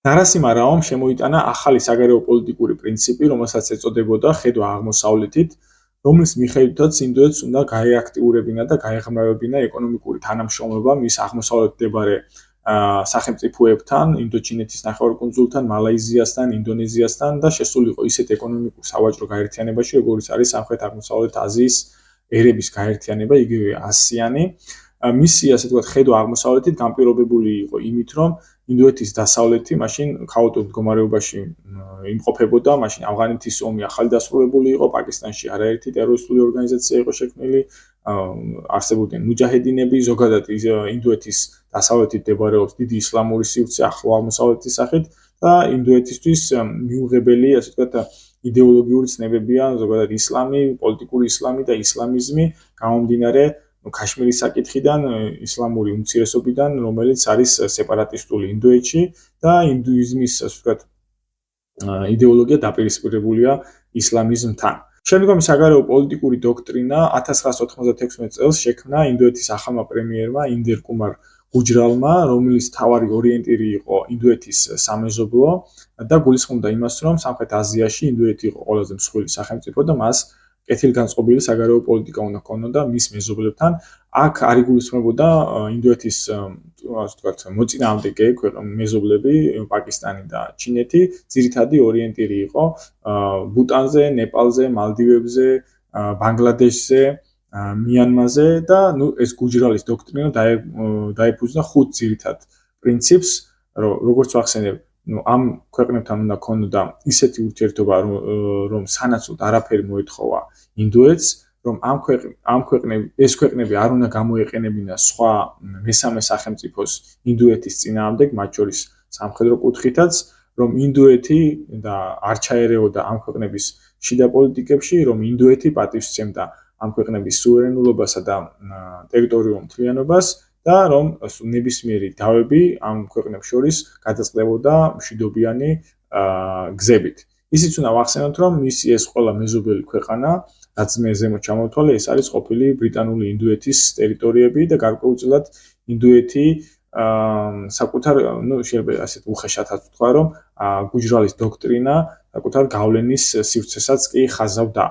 ნარასიმა რაომ შემოიტანა ახალი საგარეო პოლიტიკური პრინციპი, რომელსაც ეწოდებოდა ხედვა აღმოსავლეთით, რომლის მიხედვითაც ინდოეთს უნდა გაეაქტიურებინა და გაეღრმავებინა ეკონომიკური თანამშრომლობა მის აღმოსავლეთით მდებარე სახელმწიფოებთან, ინდოჩინეთის ნახევარკუნძულთან, მალაიზიასთან, ინდონეზიასთან და შესულიყო ისეთ ეკონომიკურ სავაჭრო გაერთიანებაში, როგორც არის სამხრეთ-აღმოსავლეთ აზიის ერების გაერთიანება, იგივე ASEAN-ი. მისი ასე ვთქვათ, ხედვა აღმოსავლეთით განპირობებული იყო იმით, რომ ინდოეთის დასავლეთი მაშინ ქაოტურ მდგომარეობაში იმყოფებოდა, მაშინ ავღანეთის ომი ახალი დასრულებული იყო, პაკისტანში არაერთი ტერორისტული ორგანიზაცია იყო შექმნილი, არსებობდნენ მუჯაჰედინები, ზოგადად ინდოეთის დასავლეთით მდებარეობს დიდი ისლამური სივრცე ახლო აღმოსავლეთის სახით და ინდოეთისთვის მიუღებელი, ასე ვთქვათ, იდეოლოგიური ცნებებია, ზოგადად ისლამი, პოლიტიკური ისლამი და ისლამიზმი, გამომდინარე ქაშმირის საკითხიდან, ისლამური უმცირესობიდან, რომელიც არის სეპარატისტული ინდოეთში და ინდუიზმის, ასე ვთქვათ, იდეოლოგია დაპირისპირებულია ისლამიზმთან. შემდგომი საგარეო პოლიტიკური დოქტრინა 1996 წელს შექმნა ინდოეთის ახალმა პრემიერმა ინდერ კუმარ გუჯრალმა, რომლის მთავარი ორიენტირი იყო ინდოეთის სამეზობლო და გულისხმობდა იმას, რომ სამხრეთ აზიაში ინდოეთი იყო ყველაზე მსხვილი სახელმწიფო და მას კეთილგანწყობილი საგარეო პოლიტიკა უნდა ჰქონოდა მის მეზობლებთან. აქ არ იგულისხმებოდა ინდოეთის, ასე ვთქვათ, მოწინააღმდეგე მეზობლები, პაკისტანი და ჩინეთი. ძირითადი ორიენტირი იყო ბუტანზე, ნეპალზე, მალდივებზე, ბანგლადეშზე, მიანმაზე და ეს გუჯრალის დოქტრინა დაეფუძნა 5 ძირითად პრინციპს, როგორც ვახსენებ, ამ ქვეყნებთან უნდა ქონოდა ისეთი ურთიერთობა, რომ სანაცვლოდ არაფერი მოეთხოვა ინდოეთს, რომ ეს ქვეყნები არ უნდა გამოეყენებინა სხვა მესამე სახელმწიფოს ინდოეთის წინააღმდეგ, მათ შორის სამხედრო კუთხითაც, რომ ინდოეთი და არ ჩაერეოდა ამ ქვეყნების შიდა პოლიტიკებში, რომ ინდოეთი პატივს სცემდა ამ ქვეყნების სუვერენულობასა და ტერიტორიულ მთლიანობას და რომ ნებისმიერი დავები ამ ქვეყნებს შორის გადაწყდებოდა მშვიდობიანი გზებით. ისიც უნდა ვახსენოთ, რომ მისი ეს ყველა მეზობელი ქვეყანა, რაც მე ზემოთ ჩამოვთვალე, ეს არის ყოფილი ბრიტანული ინდოეთის ტერიტორიები და გარკვეულწილად ინდოეთი საკუთარ, შეიძლება ასეთ უხეშათაც ვთქვა, რომ გუჯრალის დოქტრინა საკუთარ გავლენის სივრცესაც კი ხაზავდა.